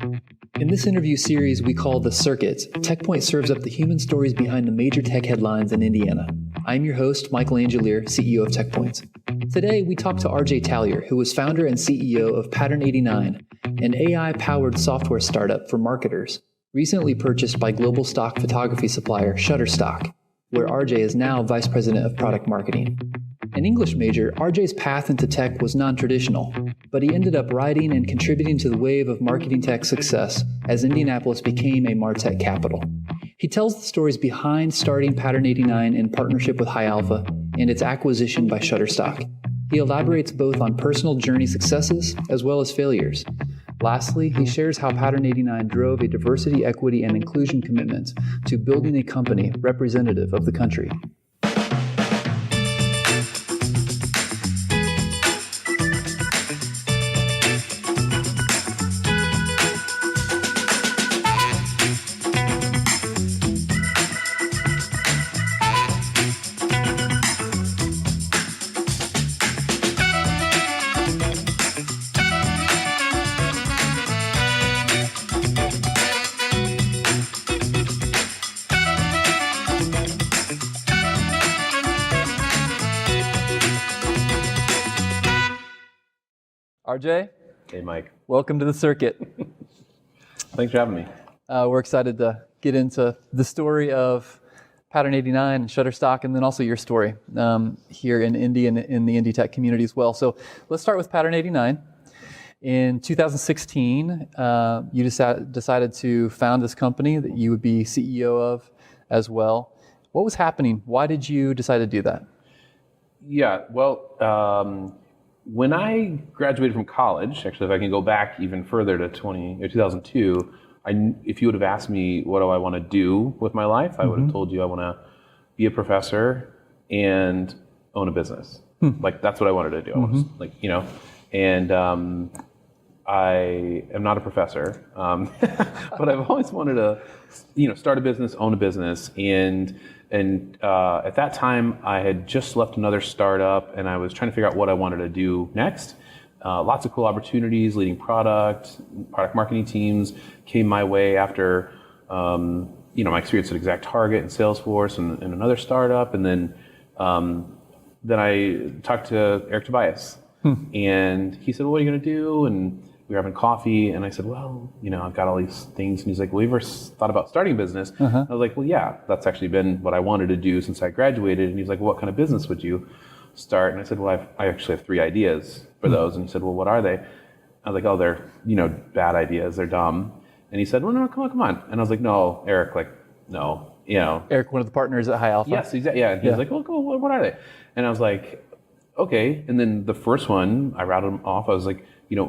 In this interview series we call The Circuit, TechPoint serves up the human stories behind the major tech headlines in Indiana. I'm your host, Michael Angelier, CEO of TechPoint. Today, we talk to RJ Talyor, who was founder and CEO of Pattern 89, an AI-powered software startup for marketers, recently purchased by global stock photography supplier Shutterstock, where RJ is now Vice President of Product Marketing. An English major, RJ's path into tech was non-traditional, but he ended up riding and contributing to the wave of marketing tech success as Indianapolis became a MarTech capital. He tells the stories behind starting Pattern 89 in partnership with High Alpha and its acquisition by Shutterstock. He elaborates both on personal journey successes as well as failures. Lastly, he shares how Pattern 89 drove a diversity, equity, and inclusion commitment to building a company representative of the country. RJ? Hey, Mike. Welcome to The Circuit. Thanks for having me. We're excited to get into the story of Pattern 89 and Shutterstock, and then also your story here in Indy and in the Indie tech community as well. So let's start with Pattern 89. In 2016, you decided to found this company that you would be CEO of as well. What was happening? Why did you decide to do that? Yeah, well, when I graduated from college, actually, if I can go back even further to 2002, if you would have asked me what do I want to do with my life, I would have told you I want to be a professor and own a business. Like, that's what I wanted to do. I want to, and I am not a professor, but I've always wanted to, start a business, own a business, and at that time, I had just left another startup, and I was trying to figure out what I wanted to do next. Lots of cool opportunities, leading product marketing teams came my way after, my experience at ExactTarget and Salesforce and another startup, and then I talked to Eric Tobias, and he said, "Well, what are you going to do?" And we were having coffee, and I said, "Well, I've got all these things." And he's like, "Well, you ever thought about starting a business?" I was like, "Well, yeah, that's actually been what I wanted to do since I graduated." And he's like, "Well, what kind of business would you start?" And I said, "Well, I actually have 3 ideas for those." And he said, "Well, what are they?" I was like, "Oh, they're, bad ideas. They're dumb." And he said, "Well, no, come on." And I was like, "No, Eric, no, Eric, one of the partners at High Alpha? Yes, exactly. Yeah. And he was like, "Well, cool, what are they?" And I was like, "Okay." And then the first one, I routed them off. I was like,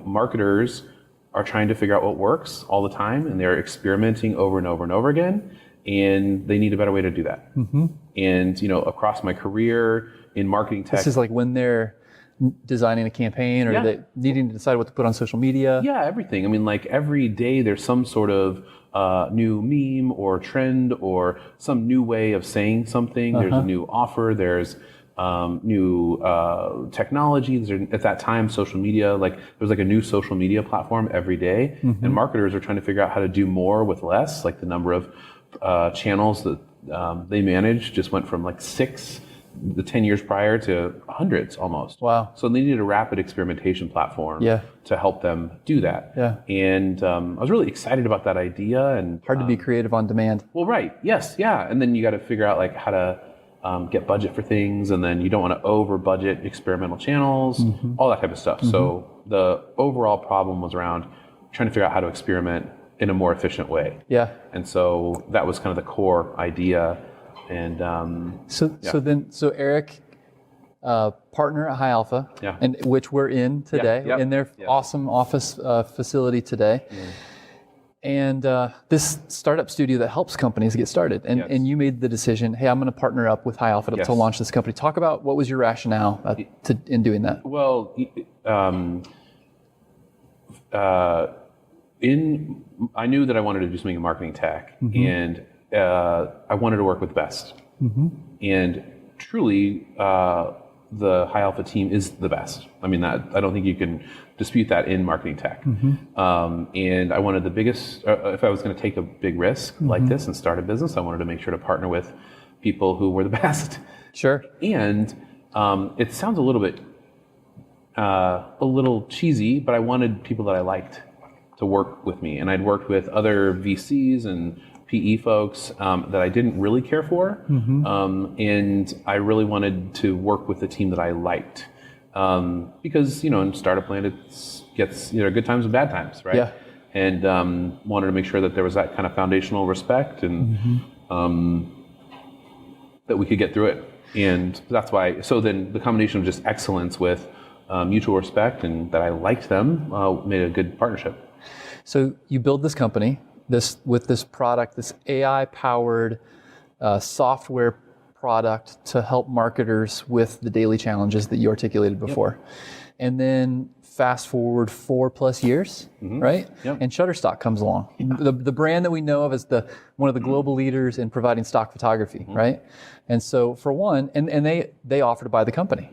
marketers are trying to figure out what works all the time, and they're experimenting over and over and over again, and they need a better way to do that. And across my career in marketing tech, this is like when they're designing a campaign, or they needing to decide what to put on social media. Yeah, everything. I mean, like every day there's some sort of new meme or trend or some new way of saying something. There's a new offer. There's new technology. At that time, social media, there was a new social media platform every day, and marketers are trying to figure out how to do more with less. Like the number of channels that they manage just went from 6 the 10 years prior to hundreds almost. Wow. So they needed a rapid experimentation platform to help them do that. Yeah. And I was really excited about that idea. And hard to be creative on demand. Well, right. Yes. Yeah. And then you got to figure out how to get budget for things, and then you don't want to over budget experimental channels, all that type of stuff. So the overall problem was around trying to figure out how to experiment in a more efficient way. Yeah. And so that was kind of the core idea. And so Eric, partner at High Alpha, and which we're in today, in their awesome office facility today. And this startup studio that helps companies get started. And you made the decision, hey, I'm going to partner up with High Alpha to launch this company. Talk about what was your rationale in doing that? Well, I knew that I wanted to do something in marketing tech, and I wanted to work with the best. And truly, the High Alpha team is the best. I mean, I don't think you can dispute that in marketing tech. And I wanted the biggest, if I was going to take a big risk like this and start a business, I wanted to make sure to partner with people who were the best. Sure. And it sounds a little cheesy, but I wanted people that I liked to work with me. And I'd worked with other VCs and PE folks that I didn't really care for. And I really wanted to work with the team that I liked. Because, in startup land, it gets, good times and bad times, right? Yeah. And wanted to make sure that there was that kind of foundational respect and that we could get through it. And that's why, so then the combination of just excellence with mutual respect and that I liked them made a good partnership. So you build this company with this product, this AI-powered software product to help marketers with the daily challenges that you articulated before. And then fast forward 4+ years, right? And Shutterstock comes along. The brand that we know of as one of the global leaders in providing stock photography, right? And so for one, and they offer to buy the company.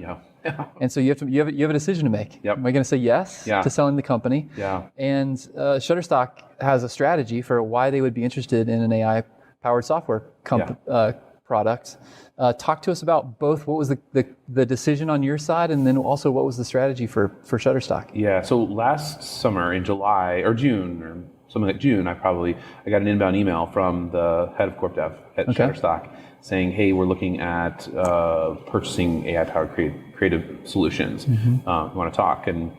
And so you have a decision to make. Am I going to say yes to selling the company? And Shutterstock has a strategy for why they would be interested in an AI-powered software product. Talk to us about both. What was the decision on your side, and then also what was the strategy for Shutterstock? Yeah. So last summer in July or June or something like June, I got an inbound email from the head of corp dev at Shutterstock saying, "Hey, we're looking at purchasing AI-powered creative solutions. You want to talk?" And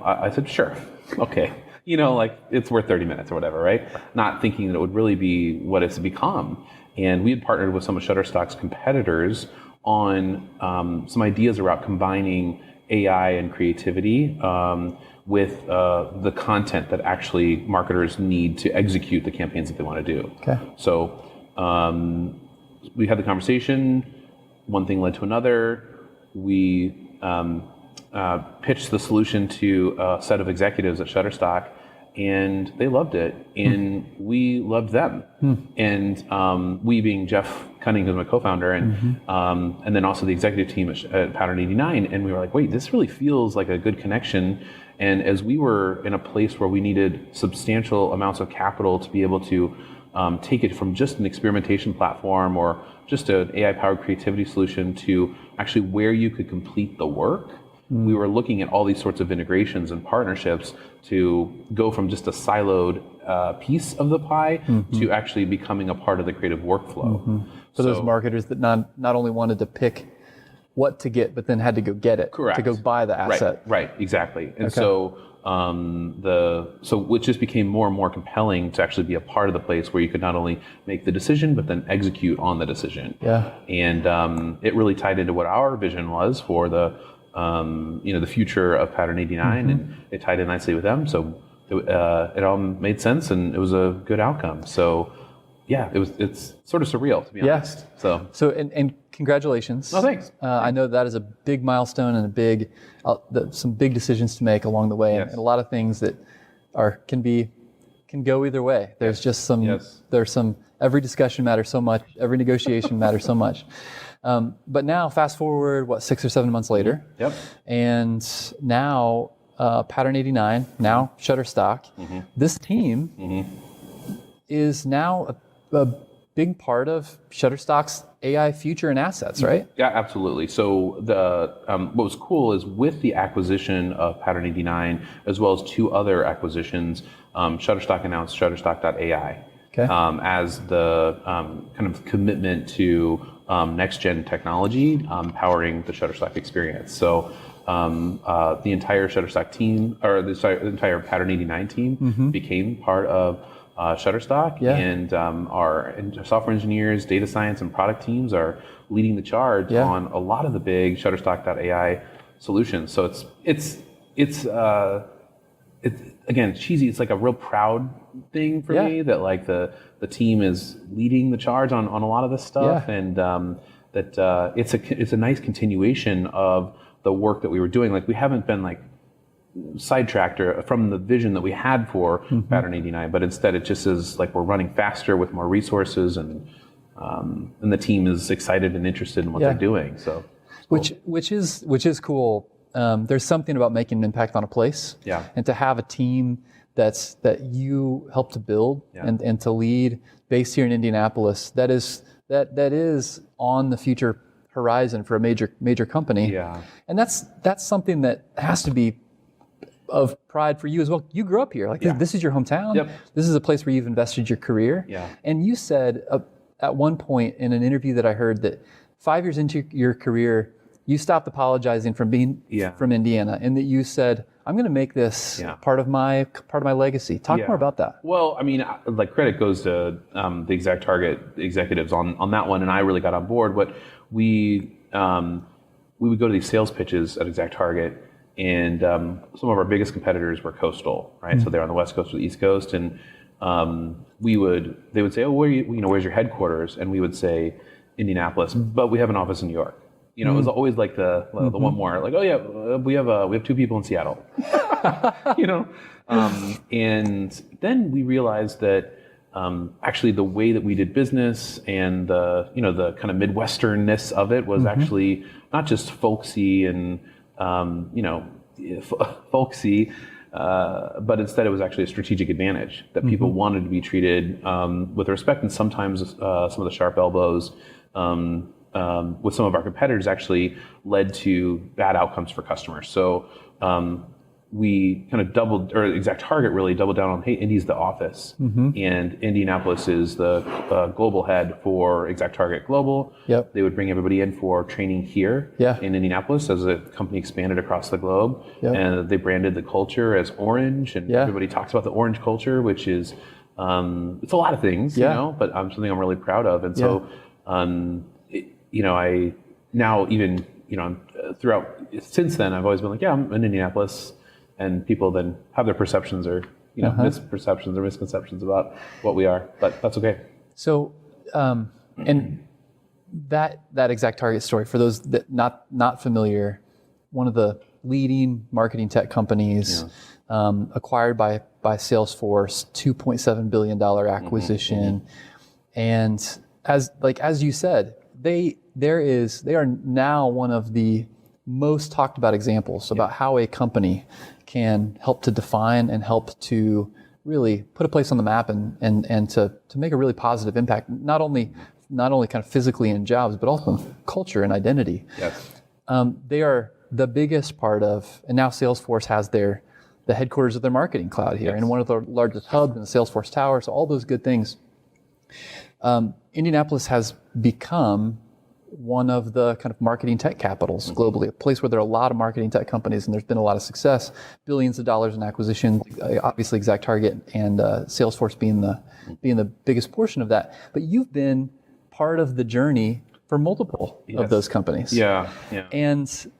I said, "Sure, okay." It's worth 30 minutes or whatever, right? Not thinking that it would really be what it's become. And we had partnered with some of Shutterstock's competitors on some ideas around combining AI and creativity with the content that actually marketers need to execute the campaigns that they want to do. So we had the conversation. One thing led to another. We pitched the solution to a set of executives at Shutterstock, and they loved it, and we loved them. And we being Jeff Cunning, who's my co-founder, and then also the executive team at Pattern 89, and we were like, wait, this really feels like a good connection. And as we were in a place where we needed substantial amounts of capital to be able to take it from just an experimentation platform or just an AI-powered creativity solution to actually where you could complete the work, we were looking at all these sorts of integrations and partnerships to go from just a siloed piece of the pie to actually becoming a part of the creative workflow. For those marketers that not only wanted to pick what to get, but then had to go get it, to go buy the asset. Right, exactly. And so it just became more and more compelling to actually be a part of the place where you could not only make the decision, but then execute on the decision. And it really tied into what our vision was for the future of Pattern 89, and it tied in nicely with them. So it all made sense, and it was a good outcome. So it's sort of surreal, to be honest. So and congratulations. Oh, thanks. I know that is a big milestone and some big decisions to make along the way, and a lot of things that can go either way. There's just every discussion matters so much, every negotiation matters so much. But now, fast forward, 6 or 7 months later, and now Pattern 89, now Shutterstock, this team is now a big part of Shutterstock's AI future and assets, right? Yeah, absolutely. So what was cool is with the acquisition of Pattern 89, as well as 2 other acquisitions, Shutterstock announced Shutterstock.ai as the kind of commitment to next-gen technology powering the Shutterstock experience. So the entire Shutterstock team, or the entire Pattern 89 team became part of Shutterstock, and our software engineers, data science, and product teams are leading the charge on a lot of the big Shutterstock.ai solutions. So it's again, cheesy. It's like a real proud thing for me that like the team is leading the charge on a lot of this stuff, and that it's a nice continuation of the work that we were doing. Like we haven't been like sidetracked from the vision that we had for Pattern 89, but instead it just is like we're running faster with more resources, and the team is excited and interested in what they're doing. So which is cool. there's something about making an impact on a place, and to have a team that you help to build and to lead, based here in Indianapolis, that is on the future horizon for a major company. Yeah. And that's something that has to be of pride for you as well. You grew up here. This is your hometown. Yep. This is a place where you've invested your career. Yeah. And you said at one point in an interview that I heard that 5 years into your career, you stopped apologizing from being from Indiana, and that you said, I'm going to make this part of my legacy. Talk more about that. Well, I mean, like, credit goes to the ExactTarget executives on that one, and I really got on board. What we would go to these sales pitches at ExactTarget, and some of our biggest competitors were coastal, right? So they're on the West Coast or the East Coast, and they would say, oh, where's your headquarters? And we would say Indianapolis, but we have an office in New York. It was always like the one more, like, oh yeah, we have 2 people in Seattle. And then we realized that actually the way that we did business and the kind of Midwesternness of it was actually not just folksy and folksy, but instead it was actually a strategic advantage that people wanted to be treated with respect, and sometimes some of the sharp elbows with some of our competitors actually led to bad outcomes for customers. So we kind of ExactTarget really doubled down on, hey, Indy's the office, and Indianapolis is the global head for ExactTarget Global. Yep. They would bring everybody in for training here in Indianapolis as the company expanded across the globe, and they branded the culture as orange, and everybody talks about the orange culture, which is it's a lot of things, but something I'm really proud of, and so. I now even, throughout since then, I've always been like, I'm in Indianapolis, and people then have their perceptions or, misperceptions or misconceptions about what we are, but that's okay. So, and that ExactTarget story, for those that not familiar, one of the leading marketing tech companies, acquired by Salesforce, $2.7 billion acquisition, and as you said, they are now one of the most talked about examples about how a company can help to define and help to really put a place on the map and to make a really positive impact, not only kind of physically in jobs, but also in culture and identity. Yes. They are the biggest part of, and now Salesforce has the headquarters of their marketing cloud here, and one of the largest hubs in the Salesforce Tower, so all those good things. Indianapolis has become one of the kind of marketing tech capitals globally, a place where there are a lot of marketing tech companies, and there's been a lot of success, billions of dollars in acquisition, obviously ExactTarget and Salesforce being the biggest portion of that. But you've been part of the journey for multiple of those companies. Yeah. And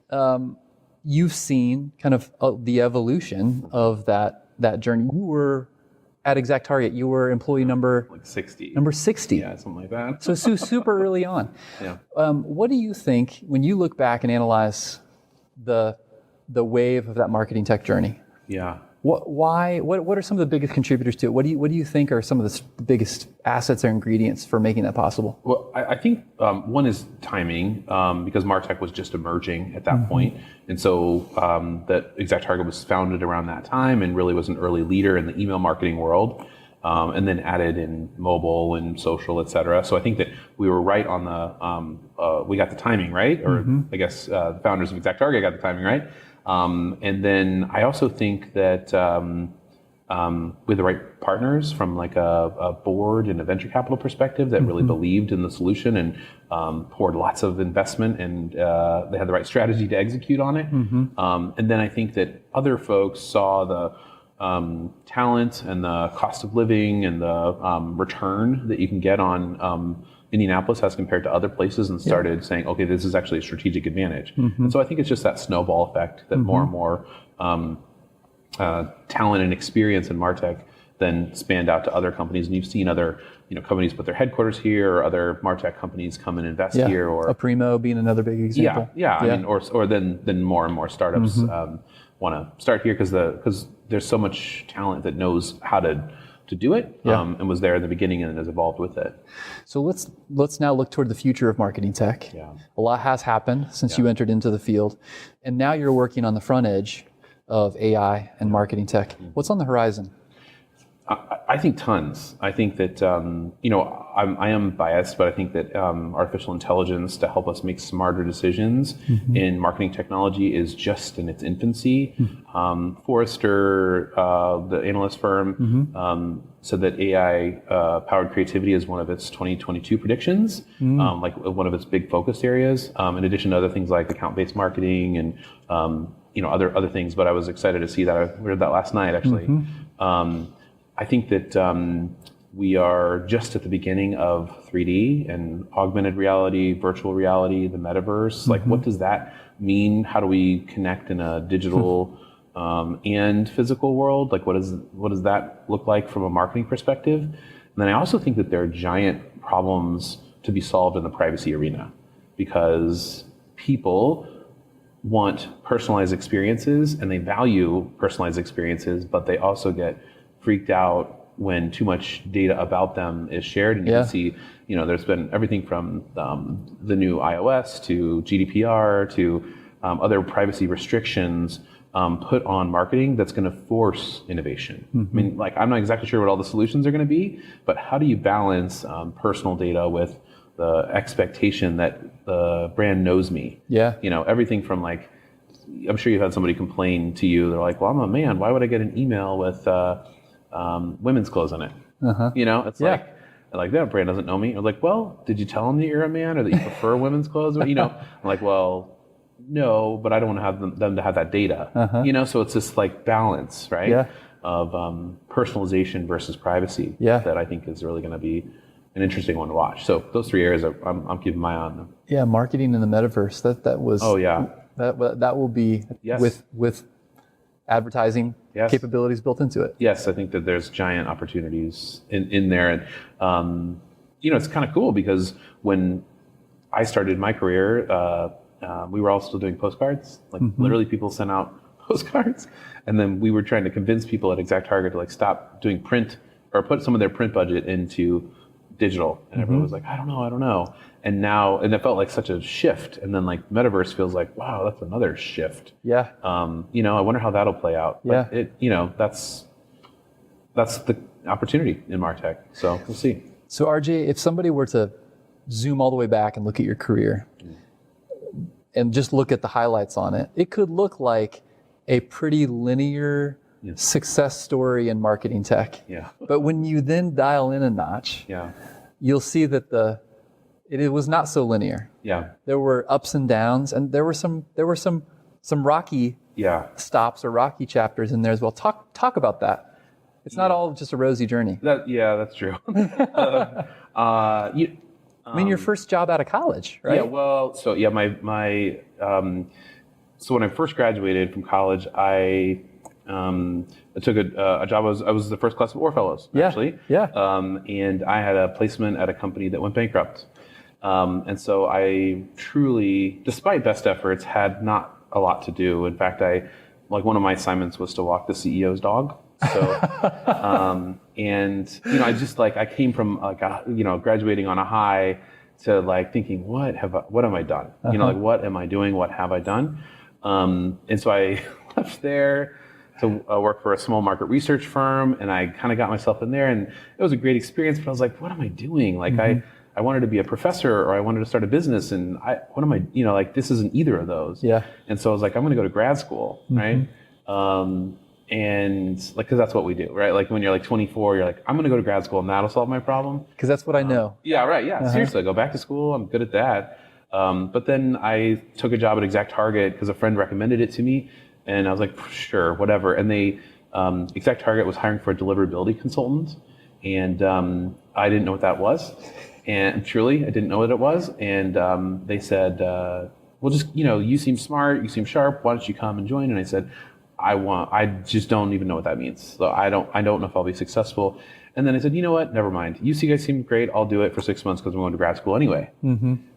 you've seen kind of the evolution of that journey. You were at ExactTarget, you were employee number 60. Number 60. Yeah, something like that. So super early on. Yeah. What do you think when you look back and analyze the wave of that marketing tech journey? Yeah. What are some of the biggest contributors to it? What do you think are some of the biggest assets or ingredients for making that possible? Well, I think one is timing, because MarTech was just emerging at that point. And so that ExactTarget was founded around that time and really was an early leader in the email marketing world, and then added in mobile and social, et cetera. So I think that we were right on we got the timing right, or I guess the founders of ExactTarget got the timing right. And then I also think that with the right partners from like a board and a venture capital perspective that really believed in the solution and poured lots of investment, and they had the right strategy to execute on it. And then I think that other folks saw the talent and the cost of living and the return that you can get on Indianapolis as compared to other places, and started saying, okay, this is actually a strategic advantage. And so I think it's just that snowball effect that more and more talent and experience in MarTech then spanned out to other companies. And you've seen other companies put their headquarters here, or other MarTech companies come and invest here. Or Aprimo being another big example. I mean, or then more and more startups want to start here because there's so much talent that knows how to do it, and was there in the beginning and has evolved with it. So let's now look toward the future of marketing tech. Yeah. A lot has happened since you entered into the field, and now you're working on the front edge of AI and marketing tech. What's on the horizon? I think tons. I think that I am biased, but I think that artificial intelligence to help us make smarter decisions in marketing technology is just in its infancy. Forrester, the analyst firm, said that AI powered creativity is one of its 2022 predictions, like one of its big focus areas. In addition to other things like account-based marketing and other things. But I was excited to see that. I read that last night actually. I think that we are just at the beginning of 3D and augmented reality, virtual reality, the metaverse. Like, what does that mean? How do we connect in a digital and physical world? Like, what does that look like from a marketing perspective? And then I also think that there are giant problems to be solved in the privacy arena, because people want personalized experiences and they value personalized experiences, but they also get freaked out when too much data about them is shared. And you can see, there's been everything from the new iOS to GDPR to other privacy restrictions put on marketing that's going to force innovation. I mean, like, I'm not exactly sure what all the solutions are going to be, but how do you balance personal data with the expectation that the brand knows me? Yeah. Everything from, like, I'm sure you've had somebody complain to you. They're like, well, I'm a man. Why would I get an email with women's clothes in it? It's like that brand doesn't know me. I'm like, well, did you tell them that you're a man or that you prefer women's clothes? I'm like, well, no, but I don't want to have them to have that data. So it's this like balance, right? Of personalization versus privacy that I think is really going to be an interesting one to watch. So those three areas I'm keeping my eye on them. Yeah, marketing in the metaverse. That was. Oh yeah. That will be with advertising capabilities built into it. Yes, I think that there's giant opportunities in there. And, it's kind of cool because when I started my career, we were all still doing postcards. Like literally people sent out postcards. And then we were trying to convince people at ExactTarget to like stop doing print or put some of their print budget into digital. And everyone was like, I don't know. And now, and it felt like such a shift. And then like metaverse feels like, wow, that's another shift. Yeah. I wonder how that'll play out. But that's the opportunity in MarTech. So we'll see. So RJ, if somebody were to zoom all the way back and look at your career and just look at the highlights on it, it could look like a pretty linear success story in marketing tech. Yeah. But when you then dial in a notch, you'll see that it was not so linear. Yeah. There were ups and downs, and there were some rocky stops or rocky chapters in there as well. Talk about that. It's not all just a rosy journey. That's true. I mean, your first job out of college, right? Yeah. Well, so my so when I first graduated from college, I took a job. I was the first class of Orr Fellows, actually. Yeah. And I had a placement at a company that went bankrupt. And so I truly, despite best efforts, had not a lot to do. In fact, one of my assignments was to walk the CEO's dog. So, and I just I came from graduating on a high to thinking, what am I done? What am I doing? What have I done? And so I left there to work for a small market research firm, and I kind of got myself in there, and it was a great experience. But I was like, what am I doing? I wanted to be a professor, or I wanted to start a business, and what am I? This isn't either of those. Yeah. And so I was like, I'm going to go to grad school, right? And because that's what we do, right? When you're 24, you're like, I'm going to go to grad school, and that'll solve my problem. Because that's what I know. Yeah, right. Yeah, seriously, I go back to school. I'm good at that. But then I took a job at ExactTarget because a friend recommended it to me. And I was like, sure, whatever. And ExactTarget was hiring for a deliverability consultant. And I didn't know what that was. And truly, I didn't know what it was. And they said, well, just, you seem smart, you seem sharp. Why don't you come and join? And I said, I just don't even know what that means. So I don't know if I'll be successful. And then I said, you know what? Never mind. You guys seem great. I'll do it for 6 months because I'm going to grad school anyway. 10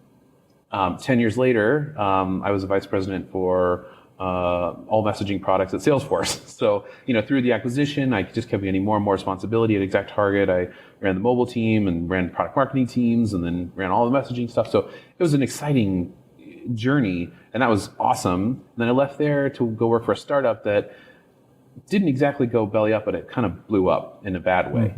years later, I was a vice president for all messaging products at Salesforce. So, through the acquisition, I just kept getting more and more responsibility at ExactTarget. I ran the mobile team and ran product marketing teams and then ran all the messaging stuff. So it was an exciting journey, and that was awesome. And then I left there to go work for a startup that didn't exactly go belly up, but it kind of blew up in a bad way.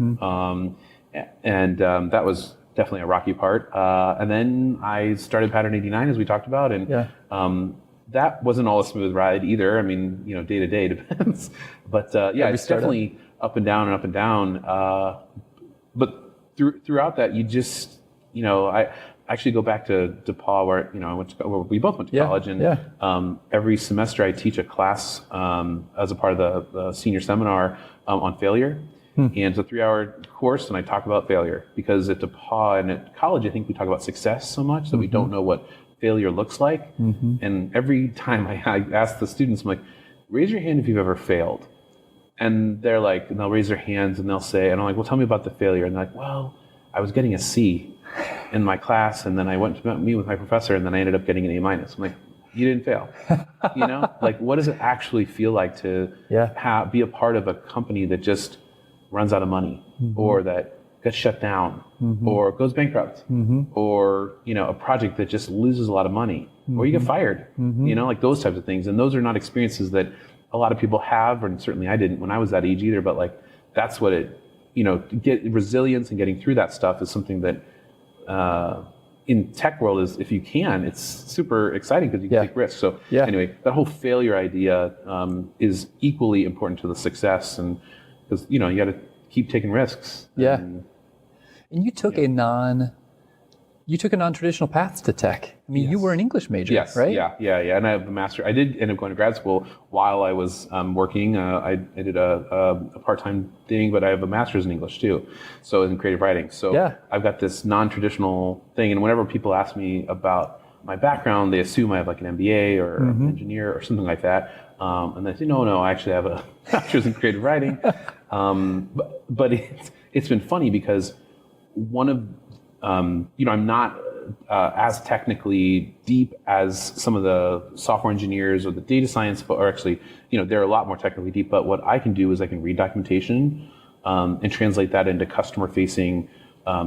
That was definitely a rocky part. And then I started Pattern 89, as we talked about, and that wasn't all a smooth ride either. I mean, day to day depends. But it's definitely up and down and up and down. But throughout that, you just, I actually go back to DePaul, where we both went to college, and every semester I teach a class as a part of the senior seminar on failure. And it's a 3-hour course, and I talk about failure because at DePaul and at college, I think we talk about success so much that we don't know what failure looks like. And every time I ask the students, I'm like, raise your hand if you've ever failed. And they're like, and they'll raise their hands and they'll say, and I'm like, well, tell me about the failure. And they're like, well, I was getting a C in my class, and then I went to meet with my professor, and then I ended up getting an A-. I'm like, you didn't fail. Like, what does it actually feel like to be a part of a company that just runs out of money, or that gets shut down, or goes bankrupt, or a project that just loses a lot of money, or you get fired, like those types of things. And those are not experiences that a lot of people have, and certainly I didn't when I was that age either. But like, that's what it, get resilience and getting through that stuff is something that in tech world is, if you can, it's super exciting because you can take risks. So anyway, that whole failure idea is equally important to the success, and because you got to keep taking risks. And you took a non-traditional path to tech. I mean, you were an English major, right? Yeah. And I have a master. I did end up going to grad school while I was working. I did a part-time thing, but I have a master's in English too, so in creative writing. So I've got this non-traditional thing, and whenever people ask me about my background, they assume I have like an MBA or an engineer or something like that. And they say, no, I actually have a master's in creative writing. But it's been funny because one of, I'm not as technically deep as some of the software engineers or the data science, or actually, they're a lot more technically deep. But what I can do is I can read documentation and translate that into customer-facing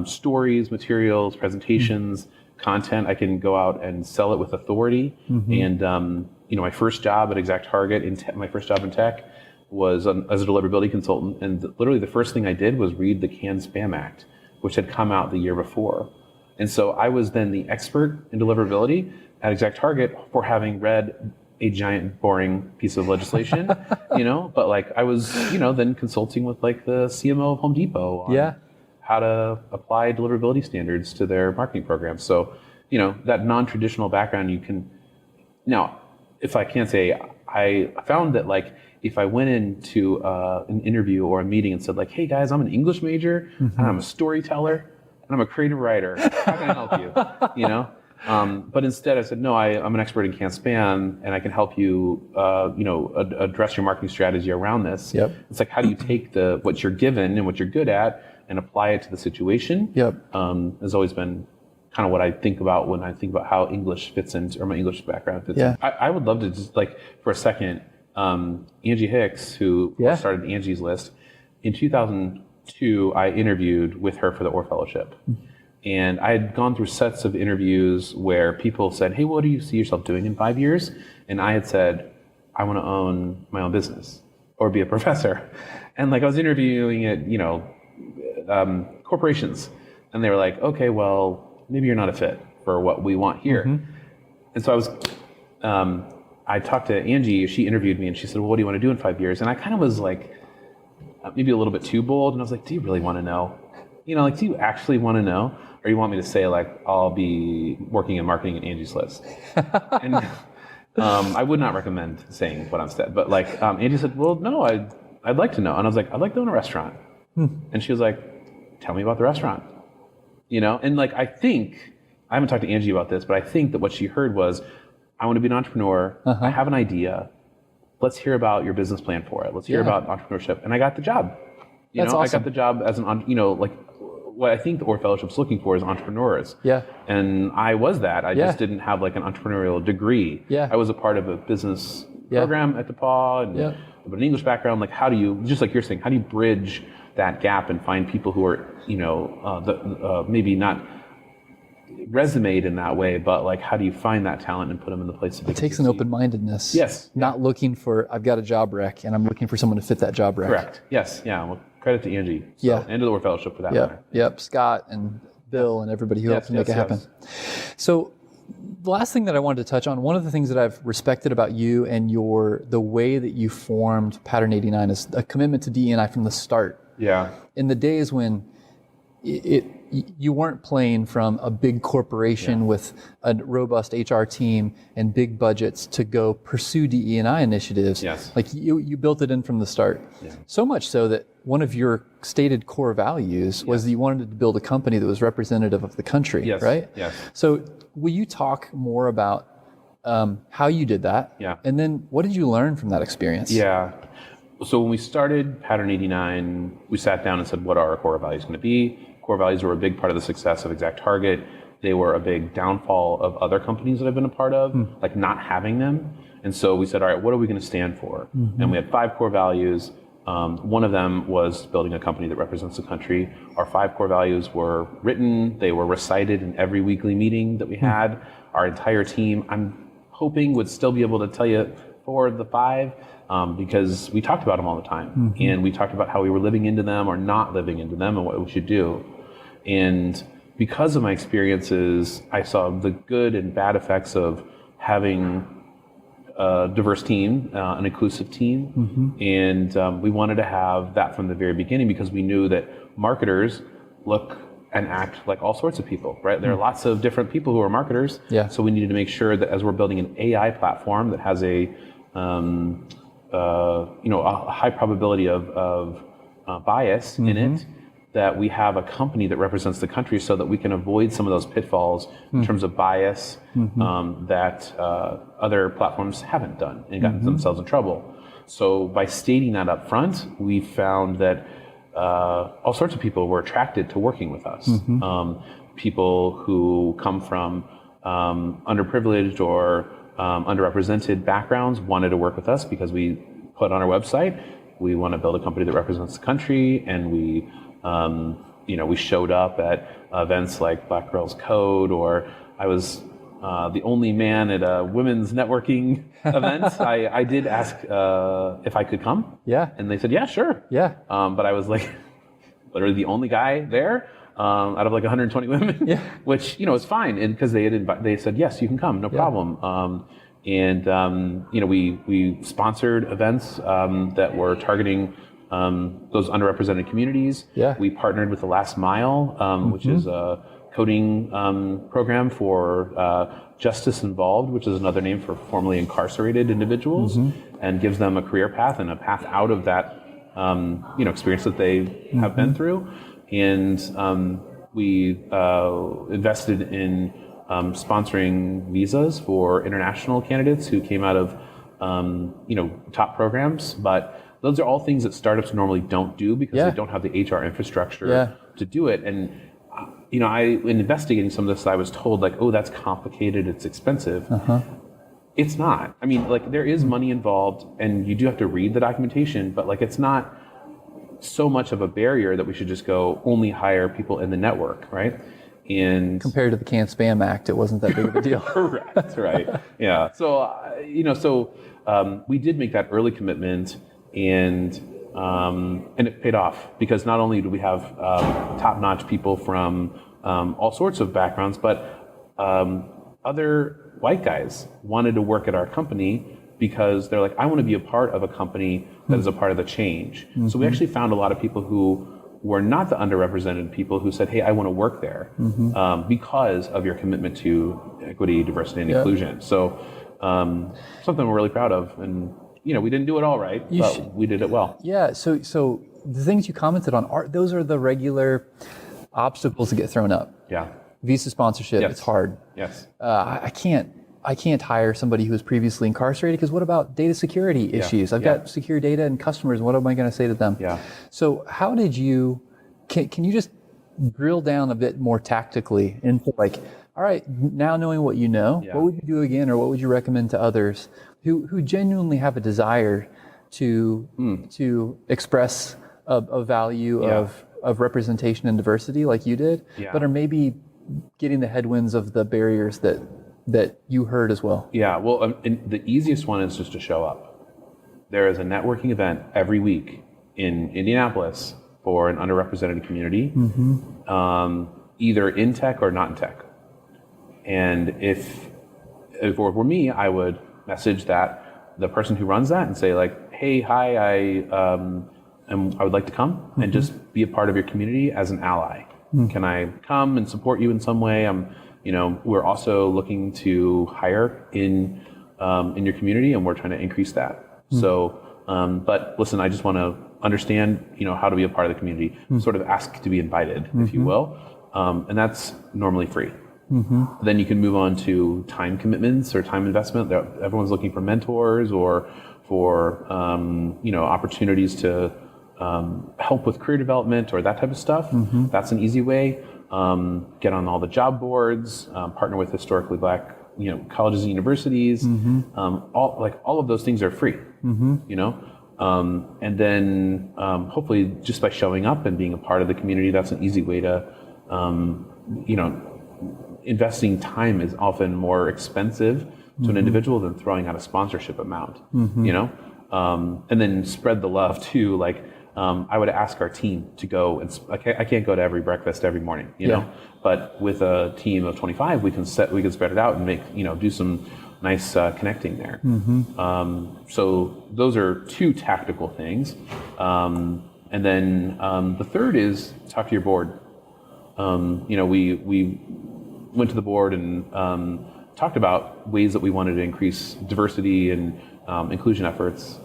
stories, materials, presentations, content. I can go out and sell it with authority. And my first job at ExactTarget, my first job in tech, was as a deliverability consultant. And literally the first thing I did was read the Canned Spam Act, which had come out the year before. And so I was then the expert in deliverability at ExactTarget for having read a giant boring piece of legislation, but like I was, then consulting with like the CMO of Home Depot on how to apply deliverability standards to their marketing programs. So, that non-traditional background now, if I can say, I found that like, if I went into an interview or a meeting and said like, hey guys, I'm an English major, and I'm a storyteller, and I'm a creative writer, how can I help you? But instead I said, no, I'm an expert in canned spam, and I can help you, address your marketing strategy around this. It's like, how do you take what you're given and what you're good at and apply it to the situation? Has always been kind of what I think about when I think about how English fits into, or my English background fits in. I would love to just like, for a second, Angie Hicks, who started Angie's List, in 2002, I interviewed with her for the Orr Fellowship. And I had gone through sets of interviews where people said, hey, what do you see yourself doing in 5 years? And I had said, I want to own my own business or be a professor. And like I was interviewing at, corporations. And they were like, okay, well, maybe you're not a fit for what we want here. And so I talked to Angie, she interviewed me, and she said, well, what do you want to do in 5 years? And I kind of was like, maybe a little bit too bold. And I was like, do you really want to know? Do you actually want to know? Or you want me to say like, I'll be working in marketing at Angie's List? And I would not recommend saying what I'm said. But like, Angie said, well, no, I'd like to know. And I was like, I'd like to own a restaurant. And she was like, tell me about the restaurant. And like, I haven't talked to Angie about this, but I think that what she heard was, I want to be an entrepreneur. I have an idea. Let's hear about your business plan for it. Let's hear about entrepreneurship. And I got the job. That's awesome. I got the job as like what I think the Orr Fellowship's looking for is entrepreneurs. And I was that. I just didn't have like an entrepreneurial degree. I was a part of a business program at DePaul, and but an English background. Like, how do you, just like you're saying, how do you bridge that gap and find people who are, maybe not resumed in that way, but like, how do you find that talent and put them in the place? It takes an open-mindedness. Yes. Not looking for, I've got a job rec and I'm looking for someone to fit that job rec. Correct. Yes. Yeah. Well, credit to Angie. So, and to the War Fellowship for that matter. Yep. Scott and Bill and everybody who helped make it happen. So the last thing that I wanted to touch on, one of the things that I've respected about you and the way that you formed Pattern 89 is a commitment to DE&I from the start. Yeah. In the days when you weren't playing from a big corporation with a robust HR team and big budgets to go pursue DE&I initiatives. Yes. Like you built it in from the start. Yeah. So much so that one of your stated core values was that you wanted to build a company that was representative of the country, right? Yes. So will you talk more about how you did that? Yeah. And then what did you learn from that experience? Yeah. So when we started Pattern 89, we sat down and said, what are our core values going to be? Core values were a big part of the success of ExactTarget. They were a big downfall of other companies that I've been a part of, like not having them. And so we said, all right, what are we going to stand for? And we had 5 core values. One of them was building a company that represents the country. Our 5 core values were written. They were recited in every weekly meeting that we had. Our entire team, I'm hoping, would still be able to tell you 4 of the 5. Because we talked about them all the time, and we talked about how we were living into them or not living into them and what we should do. And because of my experiences, I saw the good and bad effects of having a diverse team, an inclusive team, and we wanted to have that from the very beginning because we knew that marketers look and act like all sorts of people, right? There are lots of different people who are marketers, so we needed to make sure that as we're building an AI platform that has a high probability of bias in it, that we have a company that represents the country so that we can avoid some of those pitfalls in terms of bias that other platforms haven't done and gotten themselves in trouble. So by stating that up front, we found that all sorts of people were attracted to working with us. People who come from underprivileged or underrepresented backgrounds wanted to work with us because we put on our website, we want to build a company that represents the country, and we showed up at events like Black Girls Code, or I was the only man at a women's networking event. I did ask if I could come. Yeah. And they said, yeah, sure. Yeah. But I was like literally the only guy there out of like 120 women, which, is fine. And because they said, yes, you can come, no problem. We sponsored events that were targeting those underrepresented communities. Yeah. We partnered with the Last Mile, which is a coding program for Justice Involved, which is another name for formerly incarcerated individuals, and gives them a career path and a path out of that experience that they have been through. And we invested in sponsoring visas for international candidates who came out of top programs. But those are all things that startups normally don't do because they don't have the HR infrastructure to do it. And in investigating some of this, I was told like, oh, that's complicated, it's expensive. It's not. I mean, like, there is money involved, and you do have to read the documentation, but like, it's not so much of a barrier that we should just go only hire people in the network, right? And compared to the Can't Spam Act, it wasn't that big of a deal. Correct, right? Yeah. So we did make that early commitment, and it paid off because not only do we have top-notch people from all sorts of backgrounds, but other white guys wanted to work at our company because they're like, I want to be a part of a company that is a part of the change. So we actually found a lot of people who were not the underrepresented people who said, hey, I want to work there because of your commitment to equity, diversity, and inclusion. So something we're really proud of. And we didn't do it all right, but we did it well. Yeah, so the things you commented on, those are the regular obstacles that get thrown up. Yeah. Visa sponsorship, it's hard. Yes. I can't hire somebody who was previously incarcerated because what about data security issues? I've got secure data and customers. What am I going to say to them? Yeah. So how did you, can you just drill down a bit more tactically into like, all right, now knowing what you know, what would you do again or what would you recommend to others who genuinely have a desire to express a value of representation and diversity like you did, but are maybe getting the headwinds of the barriers that you heard as well. Yeah, well, and the easiest one is just to show up. There is a networking event every week in Indianapolis for an underrepresented community, either in tech or not in tech. And if it were me, I would message the person who runs that and say like, hey, hi, I would like to come and just be a part of your community as an ally. Can I come and support you in some way? We're also looking to hire in your community, and we're trying to increase that. So, but listen, I just want to understand, how to be a part of the community, sort of ask to be invited, if you will. And that's normally free. Then you can move on to time commitments or time investment. Everyone's looking for mentors or for, opportunities to help with career development or that type of stuff. That's an easy way. Get on all the job boards, partner with historically Black colleges and universities. All of those things are free. And then hopefully just by showing up and being a part of the community, that's an easy way to investing time is often more expensive to an individual than throwing out a sponsorship amount. And then spread the love too. I would ask our team to go, and I can't go to every breakfast every morning, but with a team of 25, we can spread it out and make, do some nice connecting there. So those are two tactical things. And then the third is talk to your board. We went to the board and talked about ways that we wanted to increase diversity and inclusion efforts.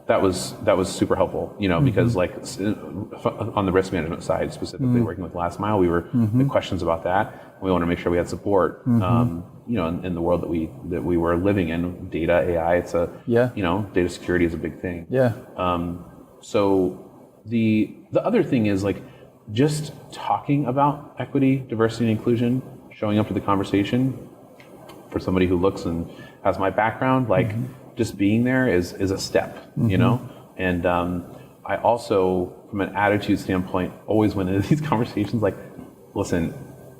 That was super helpful, because on the risk management side, specifically working with Last Mile, we had questions about that. We wanted to make sure we had support, in the world that we were living in, data, AI. It's data security is a big thing. So the other thing is just talking about equity, diversity, and inclusion, showing up to the conversation. For somebody who looks and has my background, just being there is a step, And I also, from an attitude standpoint, always went into these conversations listen,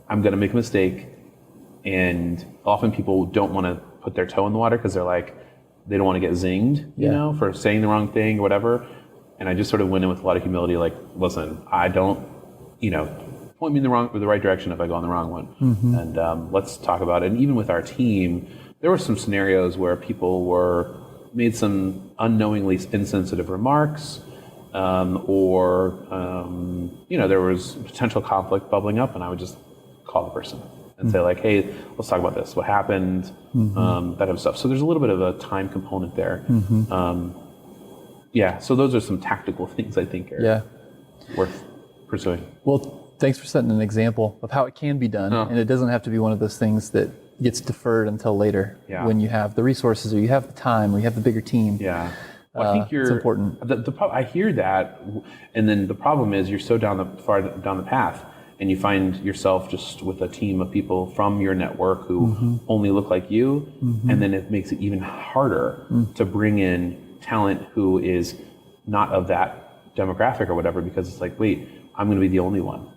I'm going to make a mistake, and often people don't want to put their toe in the water because they don't want to get zinged, for saying the wrong thing or whatever. And I just sort of went in with a lot of humility, listen, I don't, point me in the right direction if I go on the wrong one. And let's talk about it. And even with our team, there were some scenarios where people made some unknowingly insensitive remarks, or there was potential conflict bubbling up, and I would just call the person and say hey, let's talk about this. What happened? That type of stuff. So there's a little bit of a time component there. So those are some tactical things I think are worth pursuing. Well, thanks for setting an example of how it can be done, and it doesn't have to be one of those things that gets deferred until later when you have the resources or you have the time or you have the bigger team. Well, I think it's important. I hear that, and then the problem is you're so far down the path, and you find yourself just with a team of people from your network who only look like you, and then it makes it even harder to bring in talent who is not of that demographic or whatever, because it's wait, I'm going to be the only one.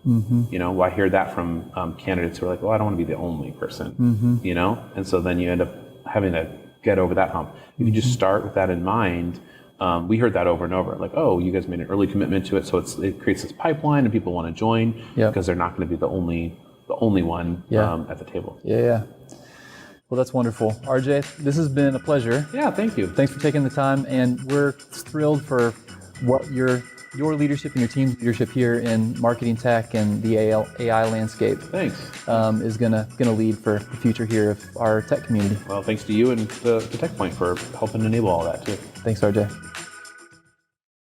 I hear that from candidates who are I don't want to be the only person. And so then you end up having to get over that hump. If you just start with that in mind, we heard that over and over. You guys made an early commitment to it, so it creates this pipeline, and people want to join because they're not going to be the only one at the table. Well, that's wonderful. RJ, this has been a pleasure. Yeah, thank you. Thanks for taking the time, and we're thrilled for what your leadership and your team's leadership here in marketing tech and the AI landscape. Thanks. Is gonna lead for the future here of our tech community. Well, thanks to you and to TechPoint for helping enable all that too. Thanks, RJ.